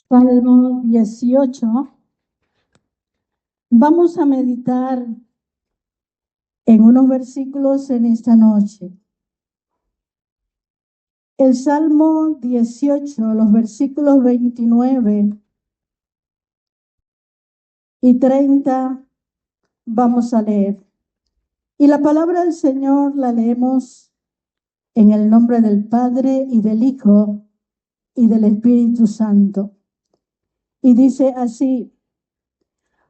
Salmo 18. Vamos a meditar en unos versículos en esta noche. El Salmo 18, los versículos 29 y 30, vamos a leer. Y la palabra del Señor la leemos en el nombre del Padre y del Hijo y del Espíritu Santo. Y dice así: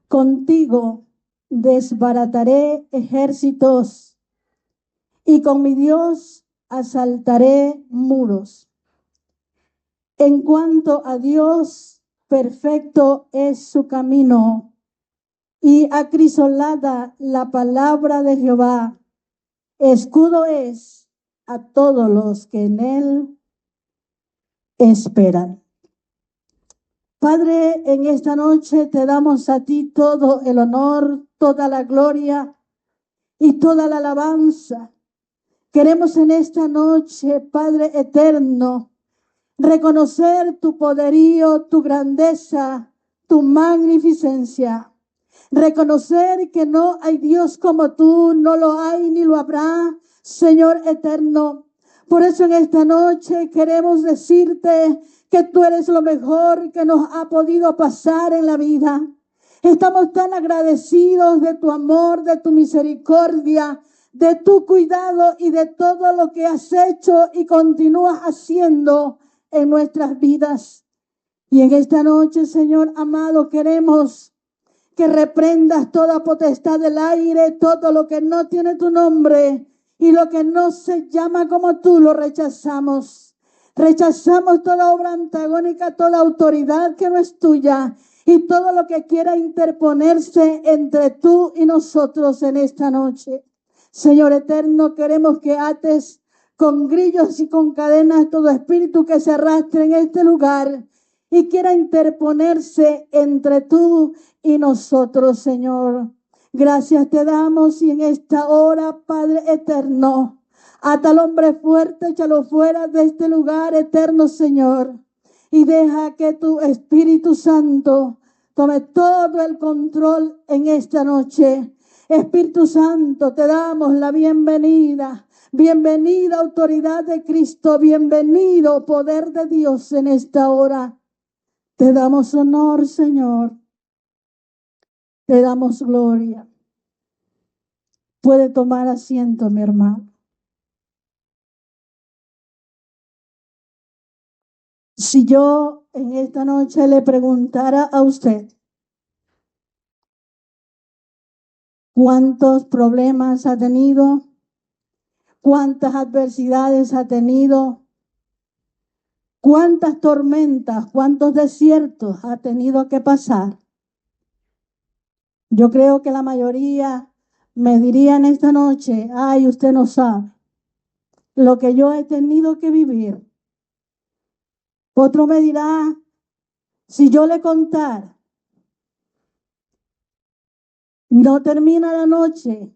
contigo desbarataré ejércitos y con mi Dios asaltaré muros. En cuanto a Dios, perfecto es su camino y acrisolada la palabra de Jehová. Escudo es a todos los que en él esperan. Padre, en esta noche te damos a ti todo el honor, toda la gloria y toda la alabanza. Queremos en esta noche, Padre eterno, reconocer tu poderío, tu grandeza, tu magnificencia. Reconocer que no hay Dios como tú, no lo hay ni lo habrá, Señor eterno. Por eso en esta noche queremos decirte que tú eres lo mejor que nos ha podido pasar en la vida. Estamos tan agradecidos de tu amor, de tu misericordia, de tu cuidado y de todo lo que has hecho y continúas haciendo en nuestras vidas. Y en esta noche, Señor amado, queremos que reprendas toda potestad del aire, todo lo que no tiene tu nombre y lo que no se llama como tú, lo rechazamos. Rechazamos toda obra antagónica, toda autoridad que no es tuya y todo lo que quiera interponerse entre tú y nosotros en esta noche. Señor eterno, queremos que ates con grillos y con cadenas todo espíritu que se arrastre en este lugar y quiera interponerse entre tú y nosotros, Señor. Gracias te damos y en esta hora, Padre eterno, ata al hombre fuerte, échalo fuera de este lugar eterno, Señor, y deja que tu Espíritu Santo tome todo el control en esta noche. Espíritu Santo, te damos la bienvenida. Bienvenida, autoridad de Cristo. Bienvenido, poder de Dios en esta hora. Te damos honor, Señor. Te damos gloria. Puede tomar asiento, mi hermano. Si yo en esta noche le preguntara a usted cuántos problemas ha tenido, cuántas adversidades ha tenido, cuántas tormentas, cuántos desiertos ha tenido que pasar, yo creo que la mayoría me diría en esta noche: ay, usted no sabe lo que yo he tenido que vivir. Otro me dirá: si yo le contara, no termina la noche,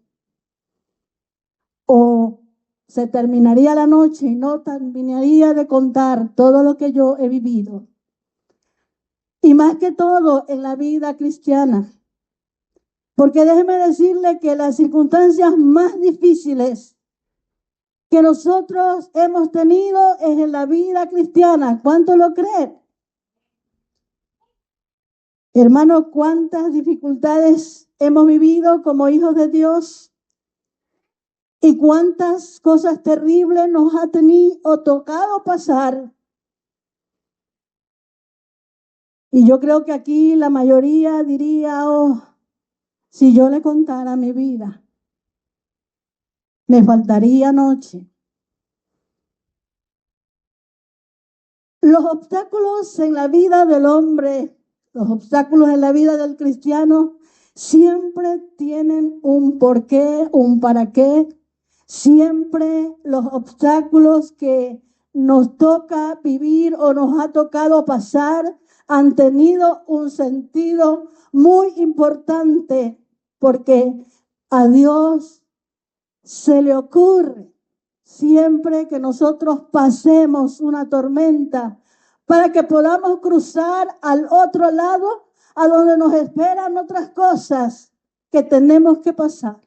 o se terminaría la noche y no terminaría de contar todo lo que yo he vivido. Y más que todo en la vida cristiana. Porque déjeme decirle que las circunstancias más difíciles que nosotros hemos tenido es en la vida cristiana. ¿Cuánto lo creen? Hermano, ¿cuántas dificultades hemos vivido como hijos de Dios? ¿Y cuántas cosas terribles nos ha tenido o tocado pasar? Y yo creo que aquí la mayoría diría: oh, si yo le contara mi vida, me faltaría noche. Los obstáculos en la vida del hombre, los obstáculos en la vida del cristiano, siempre tienen un porqué, un para qué. Siempre los obstáculos que nos toca vivir o nos ha tocado pasar han tenido un sentido muy importante, porque a Dios se le ocurre siempre que nosotros pasemos una tormenta, para que podamos cruzar al otro lado, a donde nos esperan otras cosas que tenemos que pasar.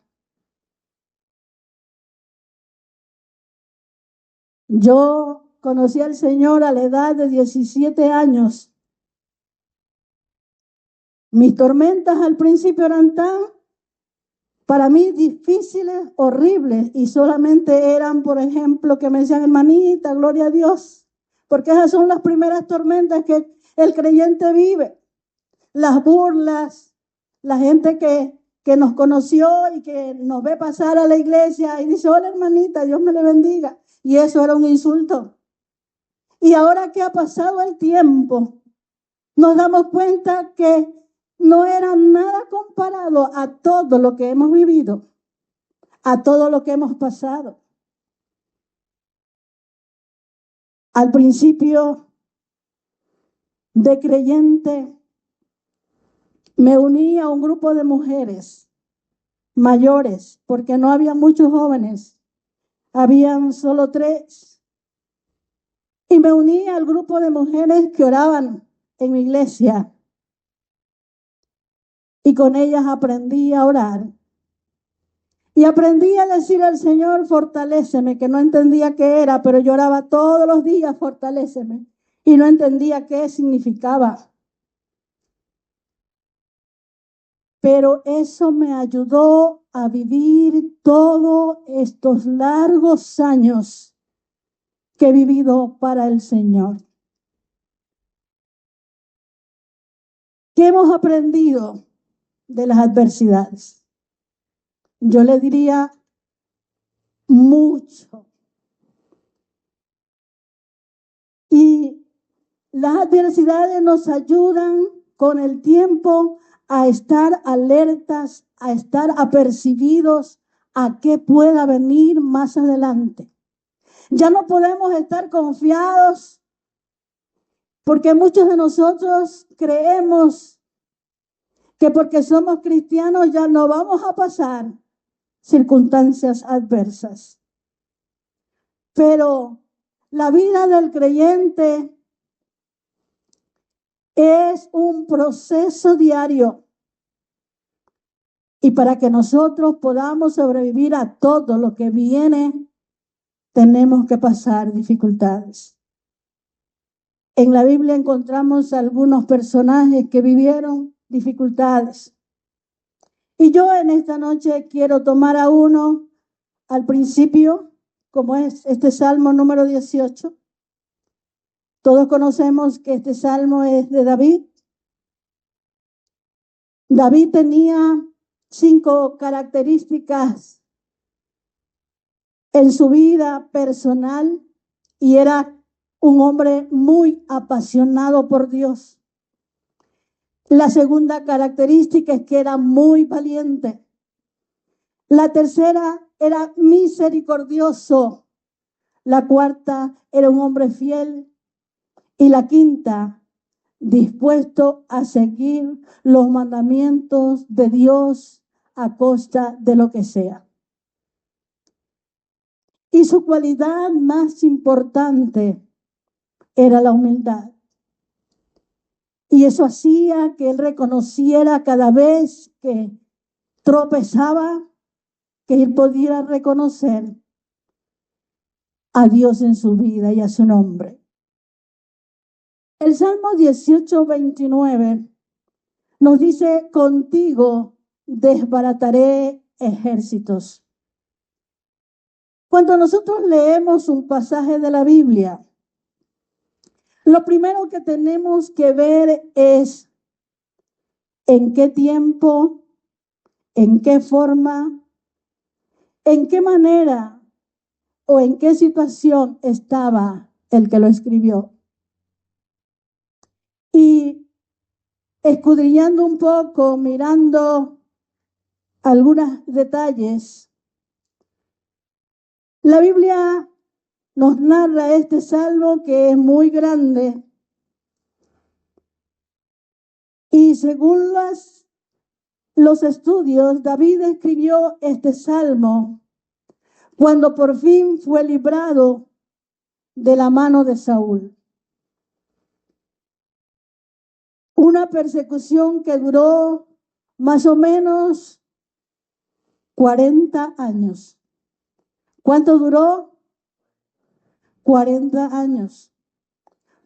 Yo conocí al Señor a la edad de 17 años. Mis tormentas al principio eran para mí difíciles, horribles, y solamente eran, por ejemplo, que me decían, hermanita, gloria a Dios, porque esas son las primeras tormentas que el creyente vive. Las burlas, la gente que nos conoció y que nos ve pasar a la iglesia y dice, hola hermanita, Dios me le bendiga. Y eso era un insulto. Y ahora que ha pasado el tiempo, nos damos cuenta que no era nada comparado a todo lo que hemos vivido, a todo lo que hemos pasado. Al principio de creyente, me uní a un grupo de mujeres mayores, porque no había muchos jóvenes, habían solo 3. Y me uní al grupo de mujeres que oraban en mi iglesia. Y con ellas aprendí a orar. Y aprendí a decir al Señor, fortaléceme, que no entendía qué era, pero yo oraba todos los días, fortaléceme. Y no entendía qué significaba. Pero eso me ayudó a vivir todos estos largos años que he vivido para el Señor. ¿Qué hemos aprendido de las adversidades? Yo le diría mucho. Y las adversidades nos ayudan con el tiempo a estar alertas, a estar apercibidos a qué pueda venir más adelante. Ya no podemos estar confiados porque muchos de nosotros creemos que porque somos cristianos ya no vamos a pasar circunstancias adversas. Pero la vida del creyente es un proceso diario. Y para que nosotros podamos sobrevivir a todo lo que viene, tenemos que pasar dificultades. En la Biblia encontramos algunos personajes que vivieron dificultades. Y yo en esta noche quiero tomar a uno al principio, como es este Salmo número 18. Todos conocemos que este salmo es de David. David tenía 5 características en su vida personal y era un hombre muy apasionado por Dios. La segunda característica es que era muy valiente. La tercera era misericordioso. La cuarta era un hombre fiel. Y la quinta, dispuesto a seguir los mandamientos de Dios a costa de lo que sea. Y su cualidad más importante era la humildad. Y eso hacía que él reconociera cada vez que tropezaba, que él pudiera reconocer a Dios en su vida y a su nombre. El Salmo 18:29 nos dice, contigo desbarataré ejércitos. Cuando nosotros leemos un pasaje de la Biblia, lo primero que tenemos que ver es en qué tiempo, en qué forma, en qué manera o en qué situación estaba el que lo escribió. Y escudriñando un poco, mirando algunos detalles, la Biblia nos narra este salmo que es muy grande. Y según los estudios, David escribió este salmo cuando por fin fue librado de la mano de Saúl. Una persecución que duró más o menos 40 años. ¿Cuánto duró? 40 años.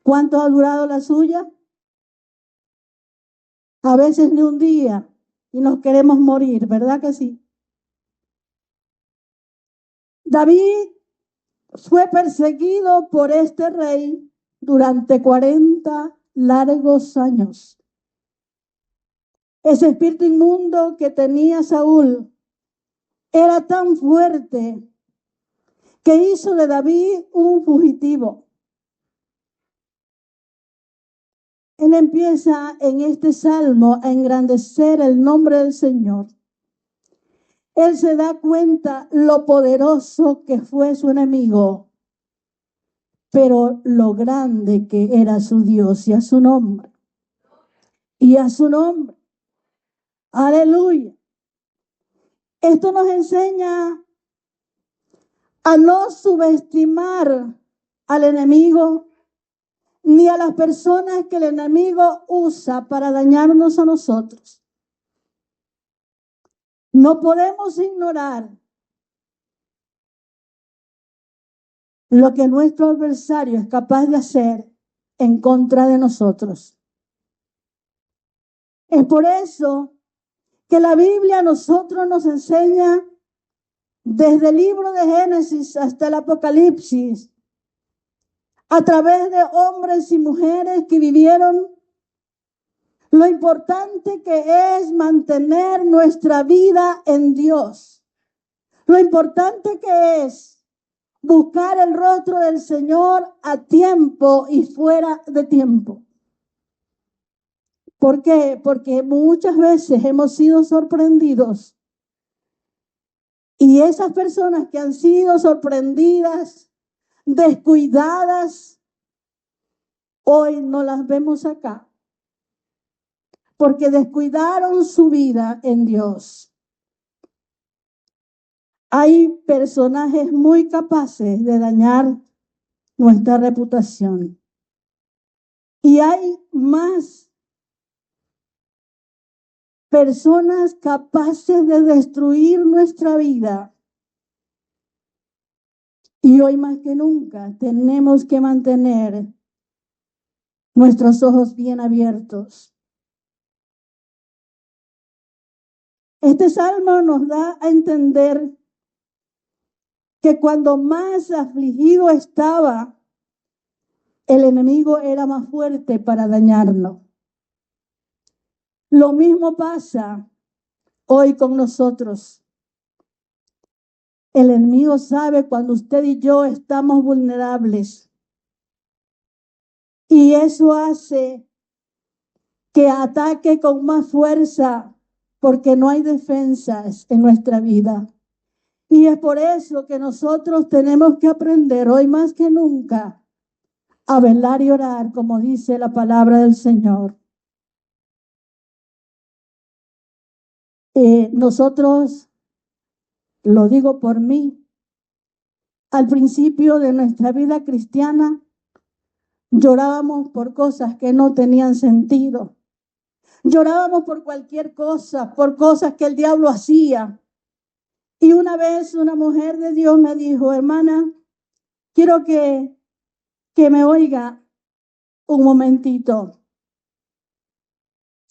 ¿Cuánto ha durado la suya? A veces ni un día y nos queremos morir, ¿verdad que sí? David fue perseguido por este rey durante 40 largos años. Ese espíritu inmundo que tenía Saúl era tan fuerte que hizo de David un fugitivo. Él empieza en este salmo a engrandecer el nombre del Señor. Él se da cuenta lo poderoso que fue su enemigo, pero lo grande que era su Dios y a su nombre. Y a su nombre. Aleluya. Esto nos enseña a no subestimar al enemigo ni a las personas que el enemigo usa para dañarnos a nosotros. No podemos ignorar lo que nuestro adversario es capaz de hacer en contra de nosotros. Es por eso que la Biblia a nosotros nos enseña desde el libro de Génesis hasta el Apocalipsis, a través de hombres y mujeres que vivieron, lo importante que es mantener nuestra vida en Dios. Lo importante que es buscar el rostro del Señor a tiempo y fuera de tiempo. ¿Por qué? Porque muchas veces hemos sido sorprendidos. Y esas personas que han sido sorprendidas, descuidadas, hoy no las vemos acá. Porque descuidaron su vida en Dios. Hay personajes muy capaces de dañar nuestra reputación. Y hay más personas capaces de destruir nuestra vida. Y hoy más que nunca tenemos que mantener nuestros ojos bien abiertos. Este salmo nos da a entender que cuando más afligido estaba, el enemigo era más fuerte para dañarnos. Lo mismo pasa hoy con nosotros. El enemigo sabe cuando usted y yo estamos vulnerables. Y eso hace que ataque con más fuerza porque no hay defensas en nuestra vida. Y es por eso que nosotros tenemos que aprender hoy más que nunca a velar y orar, como dice la palabra del Señor. Nosotros, lo digo por mí, al principio de nuestra vida cristiana, llorábamos por cosas que no tenían sentido. Llorábamos por cualquier cosa, por cosas que el diablo hacía. Y una vez una mujer de Dios me dijo, hermana, quiero que me oiga un momentito.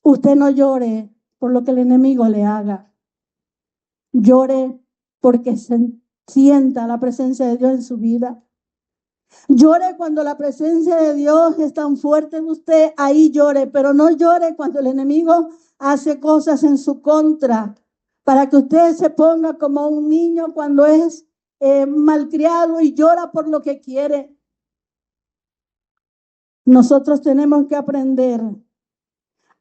Usted no llore por lo que el enemigo le haga. Llore porque se sienta la presencia de Dios en su vida. Llore cuando la presencia de Dios es tan fuerte en usted, ahí llore, pero no llore cuando el enemigo hace cosas en su contra, para que usted se ponga como un niño cuando es malcriado y llora por lo que quiere. Nosotros tenemos que aprender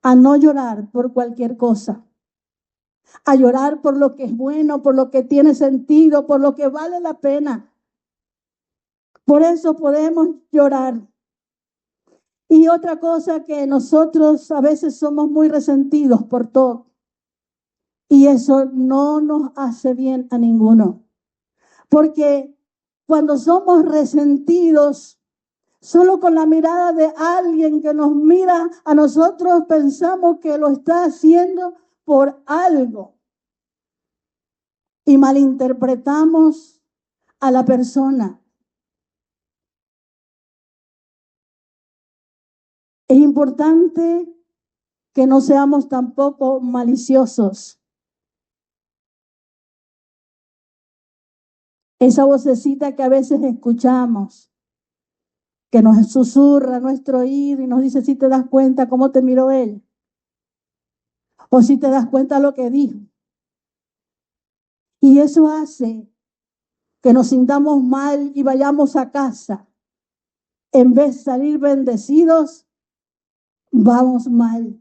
a no llorar por cualquier cosa, a llorar por lo que es bueno, por lo que tiene sentido, por lo que vale la pena. Por eso podemos llorar. Y otra cosa, que nosotros a veces somos muy resentidos por todo. Y eso no nos hace bien a ninguno. Porque cuando somos resentidos, Solo con la mirada de alguien que nos mira a nosotros pensamos que lo está haciendo por algo. Y malinterpretamos a la persona. Es importante que no seamos tampoco maliciosos. Esa vocecita que a veces escuchamos, que nos susurra a nuestro oído y nos dice si te das cuenta cómo te miró él, o si te das cuenta lo que dijo. Y eso hace que nos sintamos mal y vayamos a casa. En vez de salir bendecidos, vamos mal.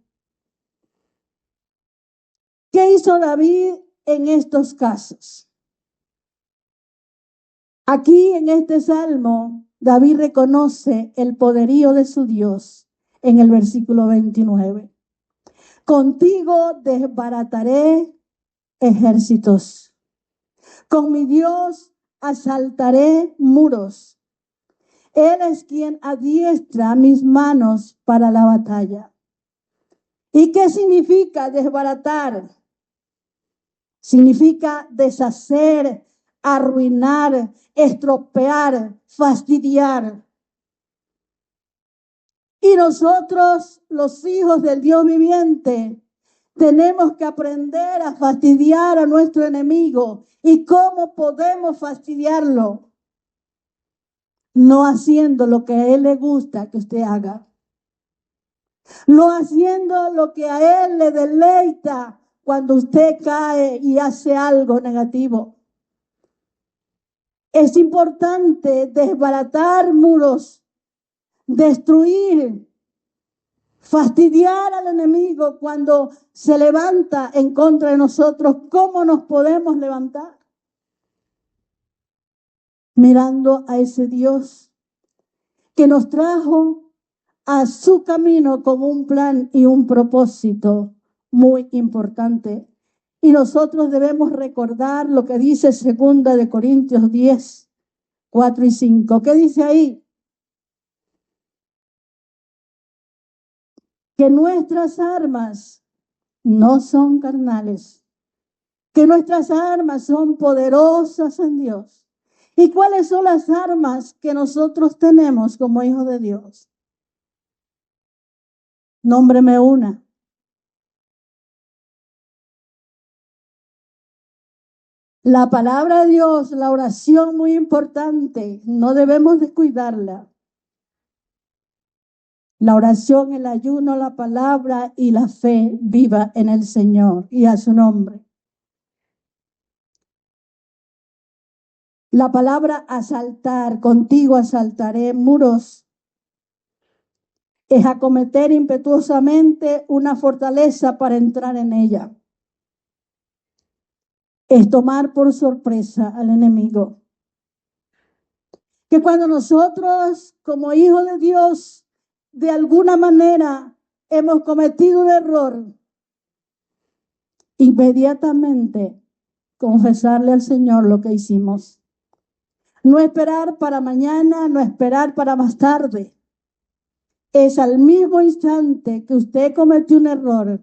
¿Qué hizo David en estos casos? Aquí en este salmo, David reconoce el poderío de su Dios en el versículo 29. Contigo desbarataré ejércitos. Con mi Dios asaltaré muros. Él es quien adiestra mis manos para la batalla. ¿Y qué significa desbaratar? Significa deshacer, arruinar, estropear, fastidiar. Y nosotros, los hijos del Dios viviente, tenemos que aprender a fastidiar a nuestro enemigo. ¿Y cómo podemos fastidiarlo? No haciendo lo que a él le gusta que usted haga. No haciendo lo que a él le deleita cuando usted cae y hace algo negativo. Es importante desbaratar muros, destruir, fastidiar al enemigo cuando se levanta en contra de nosotros. ¿Cómo nos podemos levantar? Mirando a ese Dios que nos trajo a su camino con un plan y un propósito muy importante. Y nosotros debemos recordar lo que dice 2 de Corintios 10, 4 y 5. ¿Qué dice ahí? Que nuestras armas no son carnales, que nuestras armas son poderosas en Dios. ¿Y cuáles son las armas que nosotros tenemos como hijos de Dios? Nómbreme una. La palabra de Dios, la oración muy importante, no debemos descuidarla. La oración, el ayuno, la palabra y la fe viva en el Señor y a su nombre. La palabra asaltar, contigo asaltaré muros, es acometer impetuosamente una fortaleza para entrar en ella. Es tomar por sorpresa al enemigo. Que cuando nosotros, como hijos de Dios, de alguna manera hemos cometido un error, inmediatamente confesarle al Señor lo que hicimos. No esperar para mañana, no esperar para más tarde. Es al mismo instante que usted cometió un error,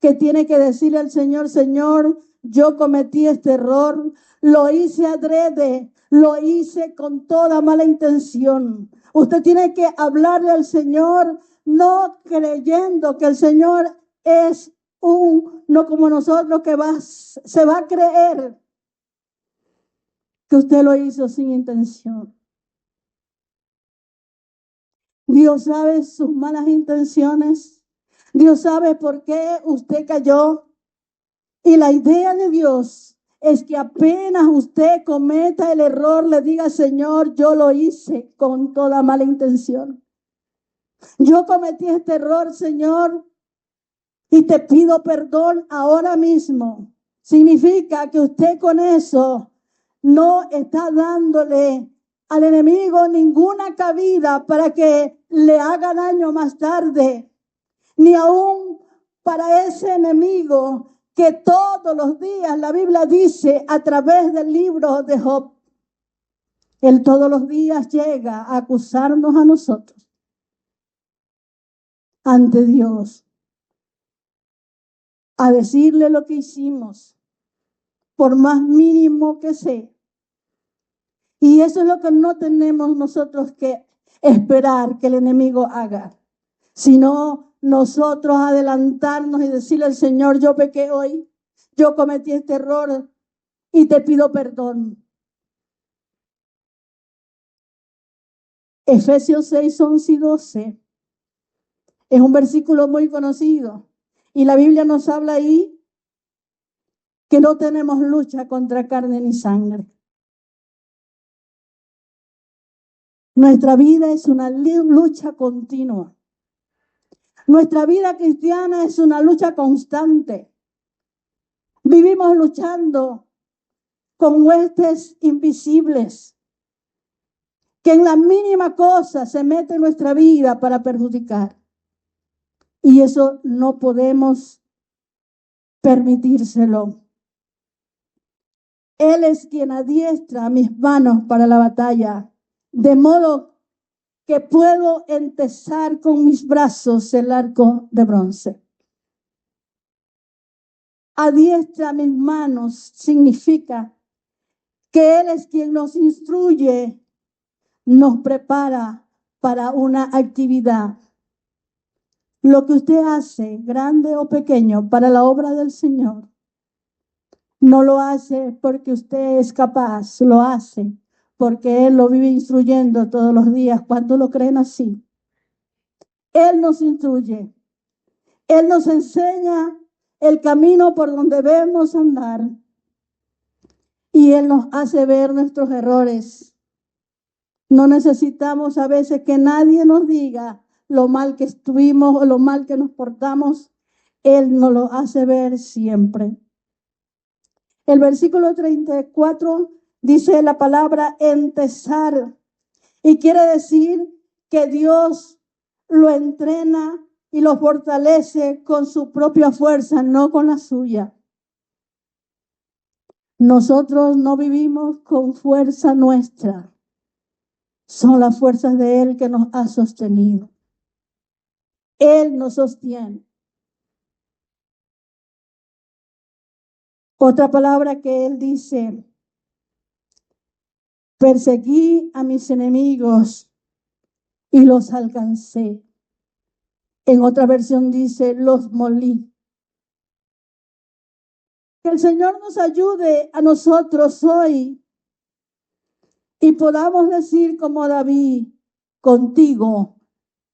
que tiene que decirle al Señor, Señor, yo cometí este error, lo hice adrede, lo hice con toda mala intención. Usted tiene que hablarle al Señor, no creyendo que el Señor es no como nosotros que se va a creer que usted lo hizo sin intención. Dios sabe sus malas intenciones. Dios sabe por qué usted cayó. Y la idea de Dios es que apenas usted cometa el error, le diga, Señor, yo lo hice con toda mala intención. Yo cometí este error, Señor, y te pido perdón ahora mismo. Significa que usted con eso no está dándole al enemigo ninguna cabida para que le haga daño más tarde, ni aún para ese enemigo que todos los días la Biblia dice a través del libro de Job. Él todos los días llega a acusarnos a nosotros ante Dios, a decirle lo que hicimos, por más mínimo que sea. Y eso es lo que no tenemos nosotros que esperar que el enemigo haga, sino nosotros adelantarnos y decirle al Señor: yo pequé hoy, yo cometí este error y te pido perdón. Efesios 6, 11 y 12 es un versículo muy conocido, y la Biblia nos habla ahí que no tenemos lucha contra carne ni sangre. Nuestra vida es una lucha continua. Nuestra vida cristiana es una lucha constante. Vivimos luchando con huestes invisibles que en la mínima cosa se mete en nuestra vida para perjudicar. Y eso no podemos permitírselo. Él es quien adiestra mis manos para la batalla, de modo que puedo entesar con mis brazos el arco de bronce. Adiestra mis manos significa que Él es quien nos instruye, nos prepara para una actividad. Lo que usted hace, grande o pequeño, para la obra del Señor, no lo hace porque usted es capaz, lo hace porque Él lo vive instruyendo todos los días. ¿Cuántos lo creen así? Él nos instruye, Él nos enseña el camino por donde debemos andar, y Él nos hace ver nuestros errores. No necesitamos a veces que nadie nos diga lo mal que estuvimos o lo mal que nos portamos. Él nos lo hace ver siempre. El versículo 34 dice la palabra entesar, y quiere decir que Dios lo entrena y lo fortalece con su propia fuerza, no con la suya. Nosotros no vivimos con fuerza nuestra. Son las fuerzas de Él que nos ha sostenido. Él nos sostiene. Otra palabra que Él dice: perseguí a mis enemigos y los alcancé. En otra versión dice: los molí. Que el Señor nos ayude a nosotros hoy y podamos decir como David: contigo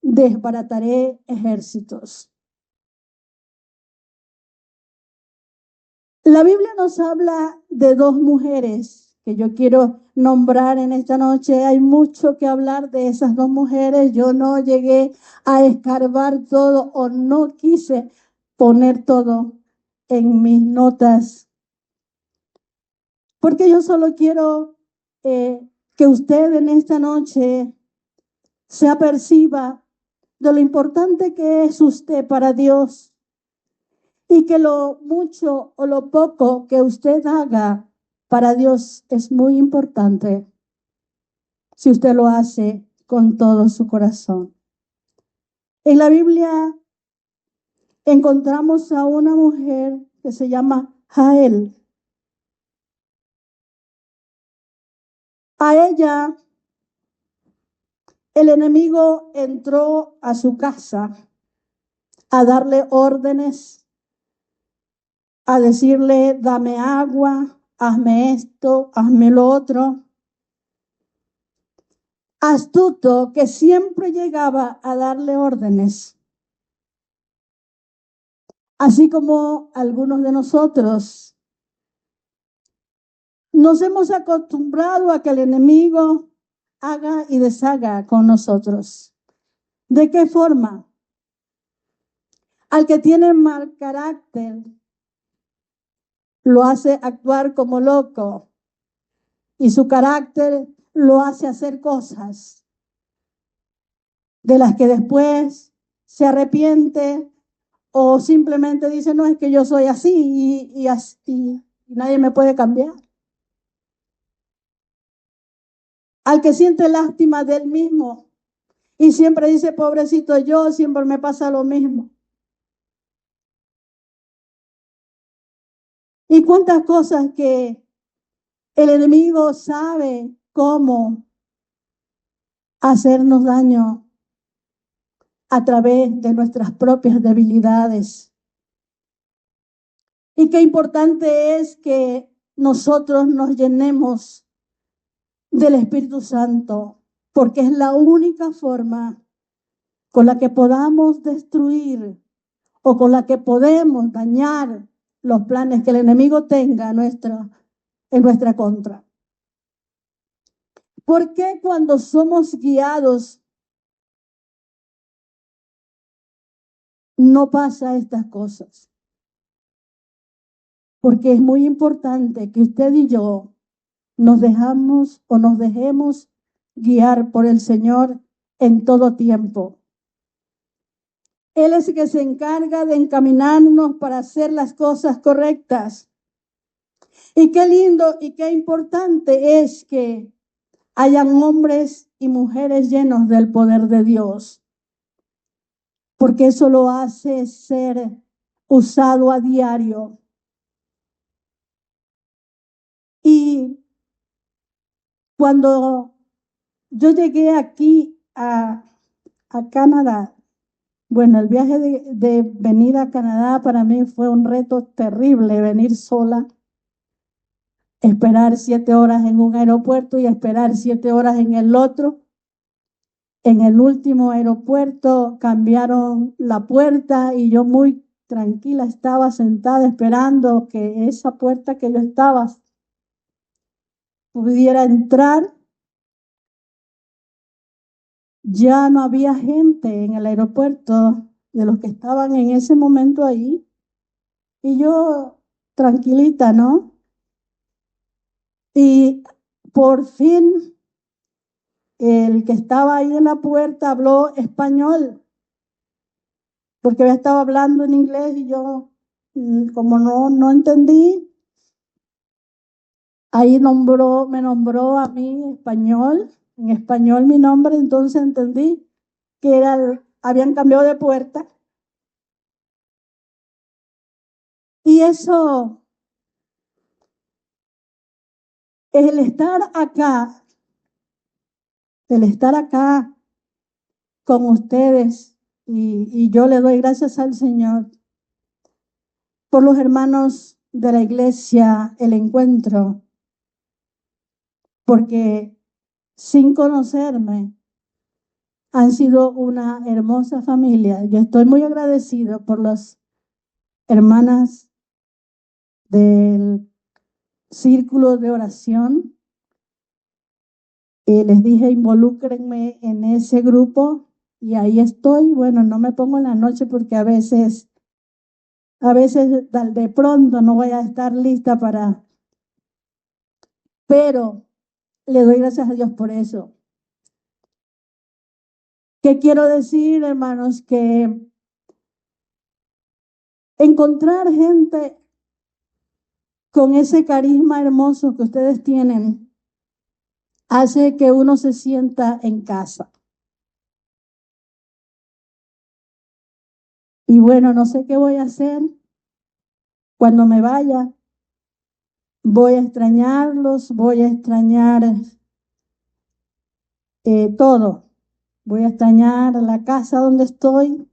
desbarataré ejércitos. La Biblia nos habla de dos mujeres que yo quiero nombrar en esta noche. Hay mucho que hablar de esas dos mujeres. Yo no llegué a escarbar todo, o no quise poner todo en mis notas, porque yo solo quiero que usted en esta noche se aperciba de lo importante que es usted para Dios, y que lo mucho o lo poco que usted haga para Dios es muy importante si usted lo hace con todo su corazón. En la Biblia encontramos a una mujer que se llama Jael. A ella el enemigo entró a su casa a darle órdenes, a decirle: dame agua, hazme esto, hazme lo otro. Astuto, que siempre llegaba a darle órdenes. Así como algunos de nosotros nos hemos acostumbrado a que el enemigo haga y deshaga con nosotros. ¿De qué forma? Al que tiene mal carácter, lo hace actuar como loco, y su carácter lo hace hacer cosas de las que después se arrepiente, o simplemente dice: no, es que yo soy así y nadie me puede cambiar. al que siente lástima de él mismo y siempre dice, pobrecito yo, siempre me pasa lo mismo. Y cuántas cosas que el enemigo sabe cómo hacernos daño a través de nuestras propias debilidades. Y qué importante es que nosotros nos llenemos del Espíritu Santo, porque es la única forma con la que podamos destruir o con la que podemos dañar los planes que el enemigo tenga en nuestra contra. ¿Por qué cuando somos guiados no pasa estas cosas? Porque es muy importante que usted y yo nos dejemos guiar por el Señor en todo tiempo. Él es el que se encarga de encaminarnos para hacer las cosas correctas. Y qué lindo y qué importante es que hayan hombres y mujeres llenos del poder de Dios, porque eso lo hace ser usado a diario. Y cuando yo llegué aquí a Canadá, bueno, el viaje de venir a Canadá para mí fue un reto terrible, venir sola, esperar 7 horas en un aeropuerto y esperar 7 horas en el otro. En el último aeropuerto cambiaron la puerta y yo muy tranquila estaba sentada esperando que esa puerta que yo estaba pudiera entrar. Ya no había gente en el aeropuerto de los que estaban en ese momento ahí. Y yo tranquilita, ¿no? Y por fin el que estaba ahí en la puerta habló español, porque había estado hablando en inglés y yo, como no entendí, ahí me nombró a mí en español mi nombre, entonces entendí que habían cambiado de puerta. Y eso, el estar acá con ustedes, y yo le doy gracias al Señor por los hermanos de la iglesia, el encuentro, porque sin conocerme han sido una hermosa familia. Yo estoy muy agradecido por las hermanas del círculo de oración. Les dije, involúcrenme en ese grupo y ahí estoy. Bueno, no me pongo en la noche porque a veces de pronto no voy a estar lista pero le doy gracias a Dios por eso. ¿Qué quiero decir, hermanos? Que encontrar gente con ese carisma hermoso que ustedes tienen hace que uno se sienta en casa. Y bueno, no sé qué voy a hacer cuando me vaya. Voy a extrañarlos, voy a extrañar todo. Voy a extrañar la casa donde estoy,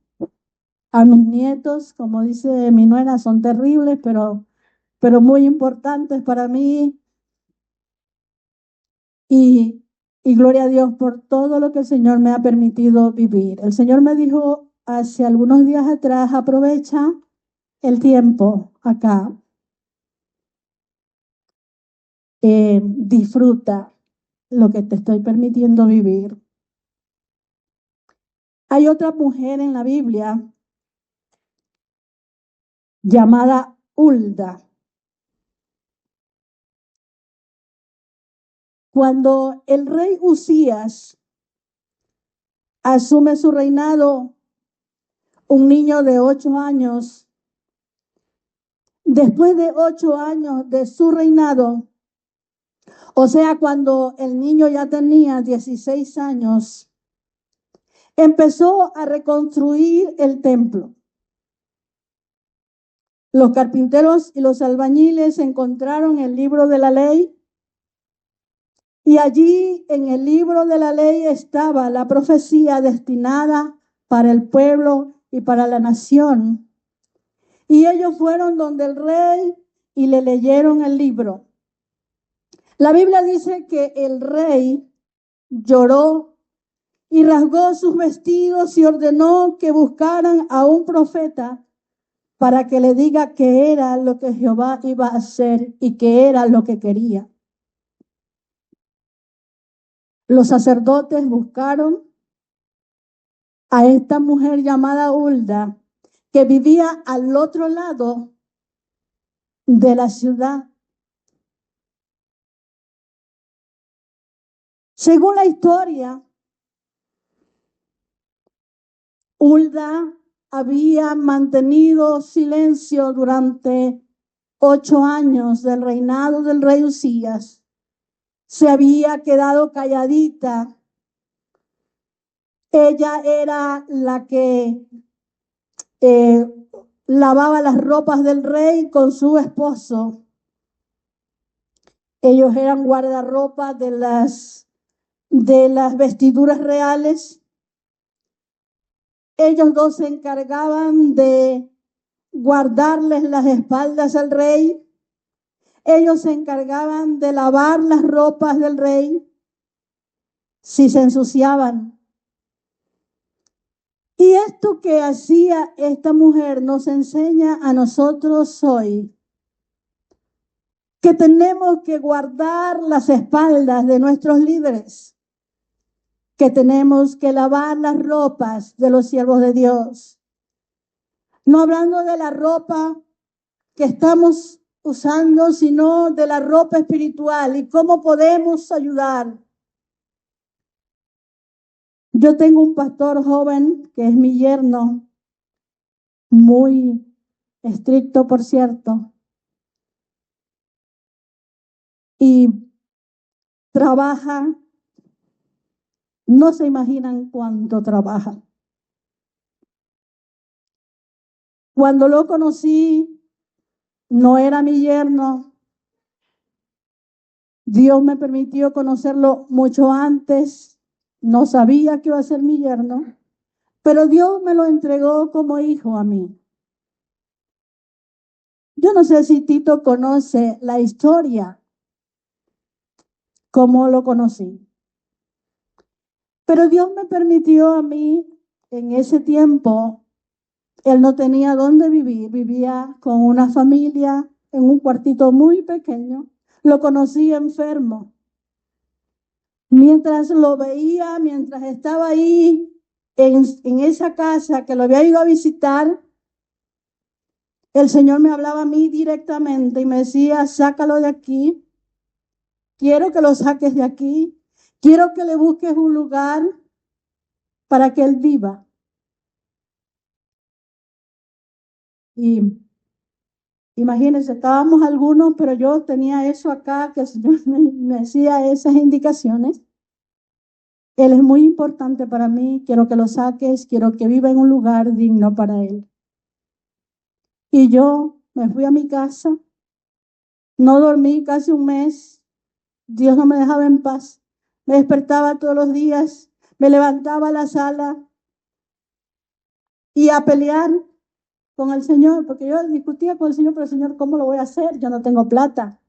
a mis nietos, como dice mi nuera, son terribles, pero muy importantes para mí. Y gloria a Dios por todo lo que el Señor me ha permitido vivir. El Señor me dijo hace algunos días atrás, aprovecha el tiempo acá. Disfruta lo que te estoy permitiendo vivir. Hay otra mujer en la Biblia llamada Hulda. Cuando el rey Usías asume su reinado, un niño de 8 años, después de 8 años de su reinado, O sea, cuando el niño ya tenía 16 años, empezó a reconstruir el templo. Los carpinteros y los albañiles encontraron el libro de la ley y allí en el libro de la ley estaba la profecía destinada para el pueblo y para la nación. Y ellos fueron donde el rey y le leyeron el libro. La Biblia dice que el rey lloró y rasgó sus vestidos y ordenó que buscaran a un profeta para que le diga qué era lo que Jehová iba a hacer y qué era lo que quería. Los sacerdotes buscaron a esta mujer llamada Hulda, que vivía al otro lado de la ciudad. Según la historia, Hulda había mantenido silencio durante 8 años del reinado del rey Usías. Se había quedado calladita. Ella era la que lavaba las ropas del rey con su esposo. Ellos eran guardarropas de las vestiduras reales. Ellos dos se encargaban de guardarles las espaldas al rey. Ellos se encargaban de lavar las ropas del rey si se ensuciaban. Y esto que hacía esta mujer nos enseña a nosotros hoy que tenemos que guardar las espaldas de nuestros líderes, que tenemos que lavar las ropas de los siervos de Dios. No hablando de la ropa que estamos usando, sino de la ropa espiritual y cómo podemos ayudar. Yo tengo un pastor joven que es mi yerno, muy estricto, por cierto, y trabaja, no se imaginan cuánto trabaja. Cuando lo conocí, no era mi yerno. Dios me permitió conocerlo mucho antes. No sabía que iba a ser mi yerno, pero Dios me lo entregó como hijo a mí. Yo no sé si Tito conoce la historia, cómo lo conocí. Pero Dios me permitió a mí, en ese tiempo, él no tenía dónde vivir, vivía con una familia en un cuartito muy pequeño. Lo conocí enfermo. Mientras lo veía, mientras estaba ahí en esa casa que lo había ido a visitar, el Señor me hablaba a mí directamente y me decía, sácalo de aquí, quiero que lo saques de aquí, quiero que le busques un lugar para que él viva. Y imagínense, estábamos algunos, pero yo tenía eso acá, que el Señor me decía esas indicaciones. Él es muy importante para mí, quiero que lo saques, quiero que viva en un lugar digno para él. Y yo me fui a mi casa, no dormí casi un mes, Dios no me dejaba en paz. Me despertaba todos los días, me levantaba a la sala y a pelear con el Señor, porque yo discutía con el Señor, pero el Señor, ¿cómo lo voy a hacer? Yo no tengo plata,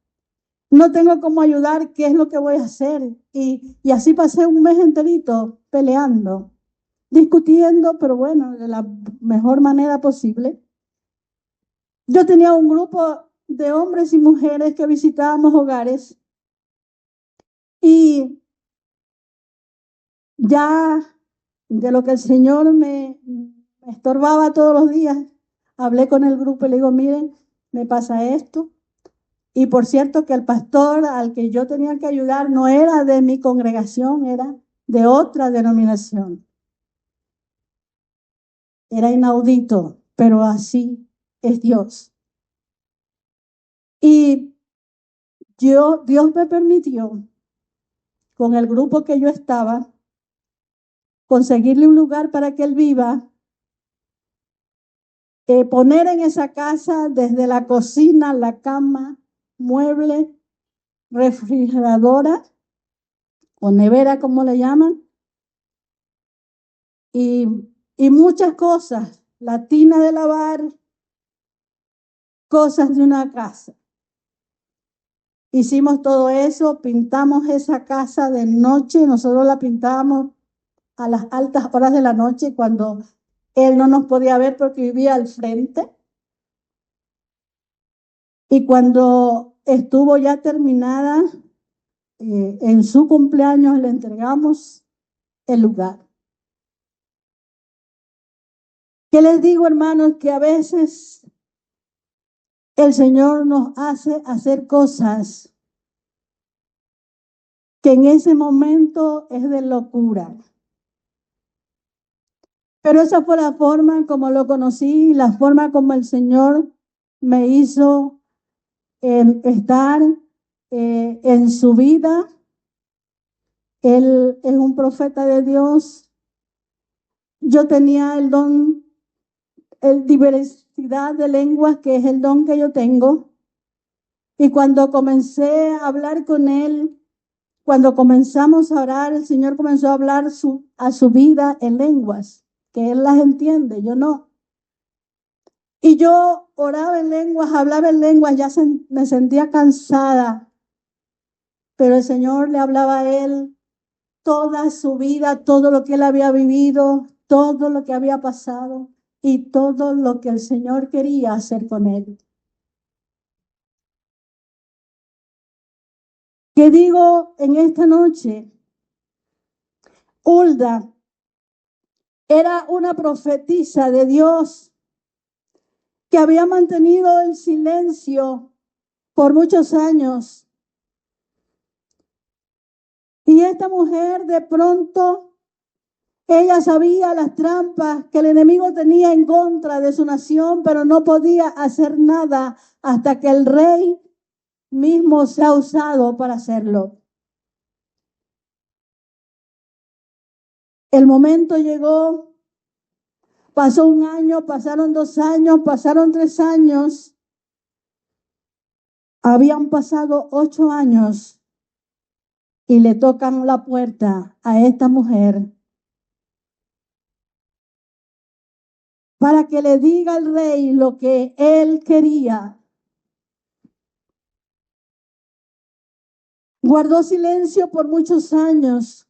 no tengo cómo ayudar, ¿qué es lo que voy a hacer? Y así pasé un mes enterito peleando, discutiendo, pero bueno, de la mejor manera posible. Yo tenía un grupo de hombres y mujeres que visitábamos hogares y ya de lo que el Señor me estorbaba todos los días, hablé con el grupo y le digo, miren, me pasa esto. Y por cierto que el pastor al que yo tenía que ayudar no era de mi congregación, era de otra denominación. Era inaudito, pero así es Dios. Y Dios me permitió, con el grupo que yo estaba, conseguirle un lugar para que él viva, poner en esa casa desde la cocina, la cama, mueble, refrigeradora o nevera, como le llaman, y, y muchas cosas, la tina de lavar, cosas de una casa. Hicimos todo eso, pintamos esa casa de noche, nosotros la pintábamos a las altas horas de la noche cuando él no nos podía ver porque vivía al frente. Y cuando estuvo ya terminada, en su cumpleaños le entregamos el lugar. ¿Qué les digo, hermanos? Que a veces el Señor nos hace hacer cosas que en ese momento es de locura. Pero esa fue la forma como lo conocí, la forma como el Señor me hizo estar en su vida. Él es un profeta de Dios. Yo tenía el don, diversidad de lenguas, que es el don que yo tengo. Y cuando comencé a hablar con él, cuando comenzamos a orar, el Señor comenzó a hablar a su vida en lenguas, que él las entiende, yo no. Y yo oraba en lenguas, hablaba en lenguas, ya me sentía cansada. Pero el Señor le hablaba a él toda su vida, todo lo que él había vivido, todo lo que había pasado y todo lo que el Señor quería hacer con él. ¿Qué digo en esta noche? Hulda era una profetisa de Dios que había mantenido el silencio por muchos años. Y esta mujer de pronto, ella sabía las trampas que el enemigo tenía en contra de su nación, pero no podía hacer nada hasta que el rey mismo se ha usado para hacerlo. El momento llegó, pasó un año, pasaron 2 años, pasaron 3 años. Habían pasado 8 años y le tocan la puerta a esta mujer para que le diga al rey lo que él quería. Guardó silencio por muchos años.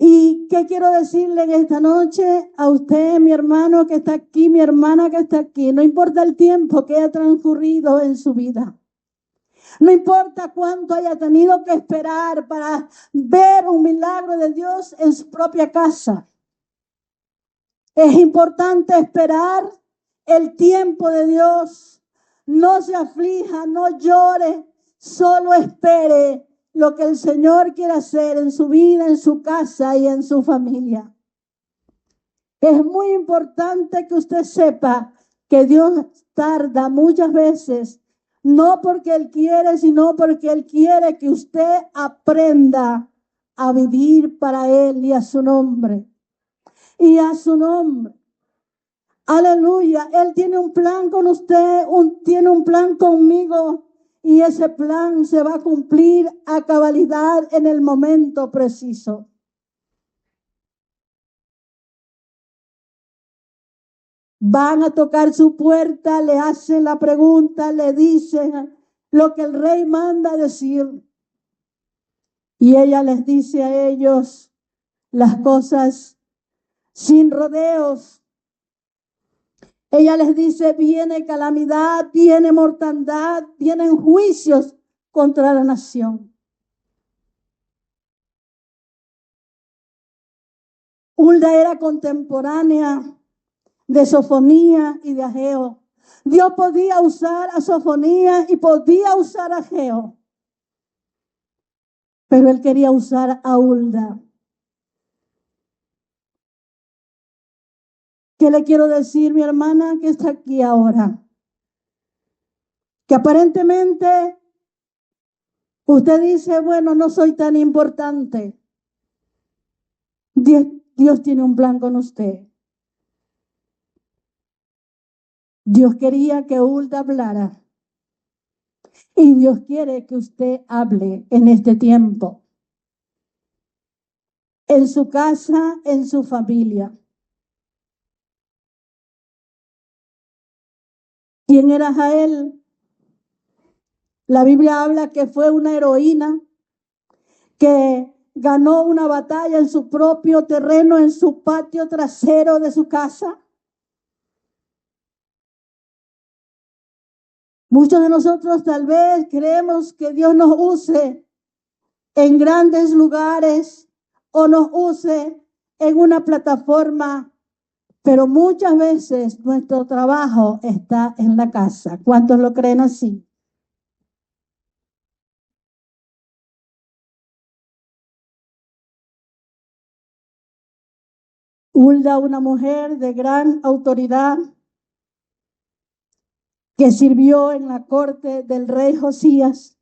¿Y qué quiero decirle en esta noche a usted, mi hermano que está aquí, mi hermana que está aquí? No importa el tiempo que haya transcurrido en su vida. No importa cuánto haya tenido que esperar para ver un milagro de Dios en su propia casa. Es importante esperar el tiempo de Dios. No se aflija, no llore, solo espere lo que el Señor quiere hacer en su vida, en su casa y en su familia. Es muy importante que usted sepa que Dios tarda muchas veces, no porque Él quiere, sino porque Él quiere que usted aprenda a vivir para Él y a su nombre. Y a su nombre. Aleluya. Él tiene un plan con usted, tiene un plan conmigo. Y ese plan se va a cumplir a cabalidad en el momento preciso. Van a tocar su puerta, le hacen la pregunta, le dicen lo que el rey manda decir. Y ella les dice a ellos las cosas sin rodeos. Ella les dice, viene calamidad, viene mortandad, vienen juicios contra la nación. Hulda era contemporánea de Sofonía y de Ageo. Dios podía usar a Sofonía y podía usar a Ageo, pero él quería usar a Hulda. ¿Qué le quiero decir, mi hermana que está aquí ahora? Que aparentemente Usted dice, bueno, no soy tan importante. Dios tiene un plan con usted. Dios quería que Hulda hablara. Y Dios quiere que usted hable en este tiempo. En su casa, en su familia. ¿Quién era Jael? La Biblia habla que fue una heroína que ganó una batalla en su propio terreno, en su patio trasero de su casa. Muchos de nosotros tal vez creemos que Dios nos use en grandes lugares o nos use en una plataforma, pero muchas veces nuestro trabajo está en la casa. ¿Cuántos lo creen así? Hulda, una mujer de gran autoridad que sirvió en la corte del rey Josías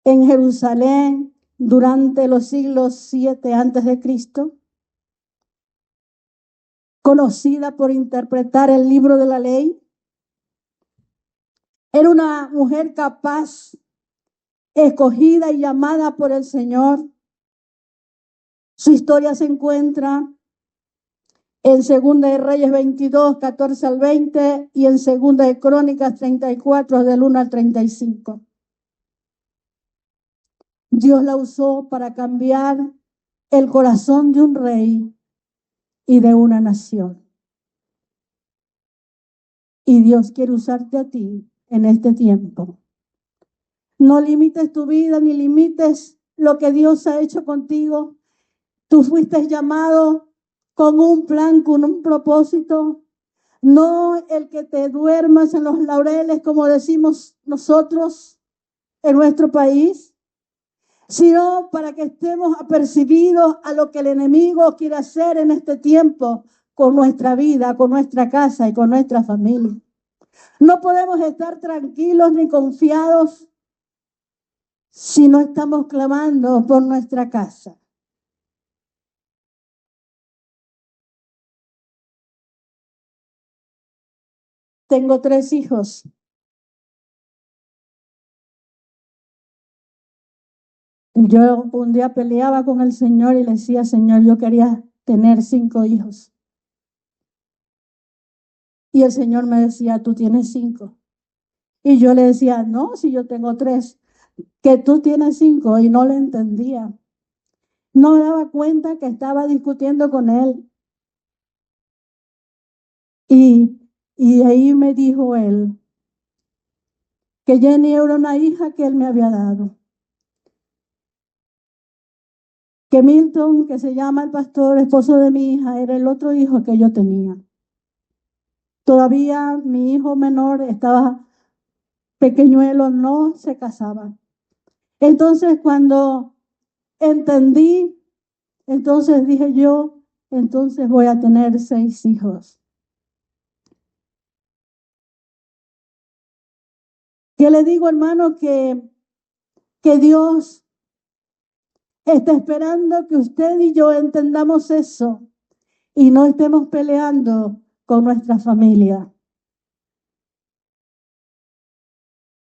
en Jerusalén durante los siglos 7 antes de Cristo, conocida por interpretar el libro de la ley. Era una mujer capaz, escogida y llamada por el Señor. Su historia se encuentra en Segunda de Reyes 22, 14 al 20 y en Segunda de Crónicas 34, del 1 al 35. Dios la usó para cambiar el corazón de un rey y de una nación. Y Dios quiere usarte a ti en este tiempo. No limites tu vida ni limites lo que Dios ha hecho contigo. Tú fuiste llamado con un plan, con un propósito. No el que te duermas en los laureles, como decimos nosotros en nuestro país, sino para que estemos apercibidos a lo que el enemigo quiere hacer en este tiempo con nuestra vida, con nuestra casa y con nuestra familia. No podemos estar tranquilos ni confiados si no estamos clamando por nuestra casa. Tengo 3 hijos. Yo un día peleaba con el Señor y le decía, Señor, yo quería tener 5 hijos. Y el Señor me decía, tú tienes 5. Y yo le decía, no, si yo tengo 3, que tú tienes 5, y no le entendía. No me daba cuenta que estaba discutiendo con él. Y ahí me dijo él que Jenny era una hija que él me había dado. Que Milton, que se llama el pastor, esposo de mi hija, era el otro hijo que yo tenía. Todavía mi hijo menor estaba pequeñuelo, no se casaba. Entonces cuando entendí, entonces dije yo, entonces voy a tener 6 hijos. ¿Qué le digo, hermano? Que Dios está esperando que usted y yo entendamos eso y no estemos peleando con nuestra familia.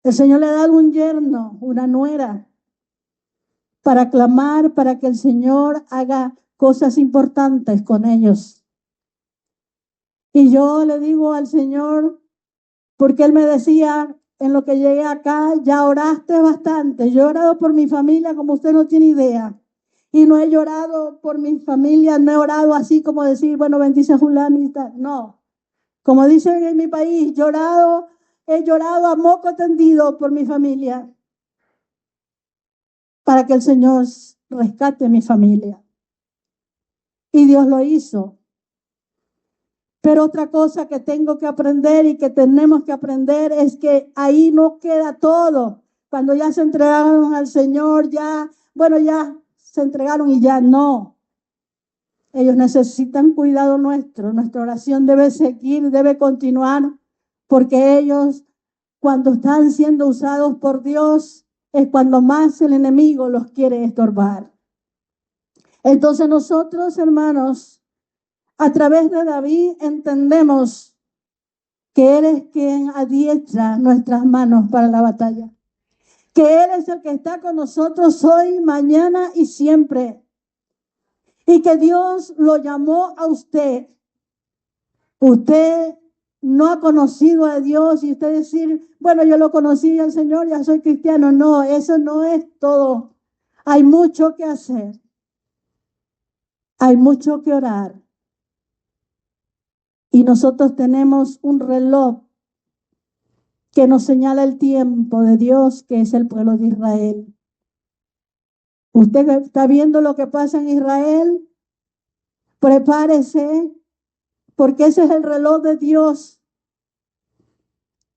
El Señor le ha dado un yerno, una nuera, para clamar, para que el Señor haga cosas importantes con ellos. Y yo le digo al Señor, porque Él me decía, en lo que llegué acá, ya oraste bastante. Yo he orado por mi familia como usted no tiene idea. Y no he llorado por mi familia, no he orado así como decir, bueno, bendice a Julanita. No. Como dicen en mi país, he llorado a moco tendido por mi familia. Para que el Señor rescate mi familia. Y Dios lo hizo. Pero otra cosa que tengo que aprender y que tenemos que aprender es que ahí no queda todo. Cuando ya se entregaron al Señor, ya se entregaron y ya no. Ellos necesitan cuidado nuestro. Nuestra oración debe seguir, debe continuar, porque ellos cuando están siendo usados por Dios, es cuando más el enemigo los quiere estorbar. Entonces nosotros, hermanos, a través de David entendemos que Él es quien adiestra nuestras manos para la batalla. Que Él es el que está con nosotros hoy, mañana y siempre. Y que Dios lo llamó a usted. Usted no ha conocido a Dios y usted decir, bueno, yo lo conocí al Señor, ya soy cristiano. No, eso no es todo. Hay mucho que hacer. Hay mucho que orar. Y nosotros tenemos un reloj que nos señala el tiempo de Dios, que es el pueblo de Israel. Usted está viendo lo que pasa en Israel, prepárese, porque ese es el reloj de Dios.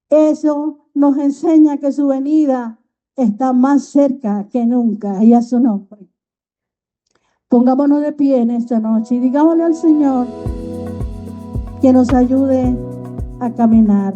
Eso nos enseña que su venida está más cerca que nunca, y a su nombre. Pongámonos de pie en esta noche y digámosle al Señor que nos ayude a caminar.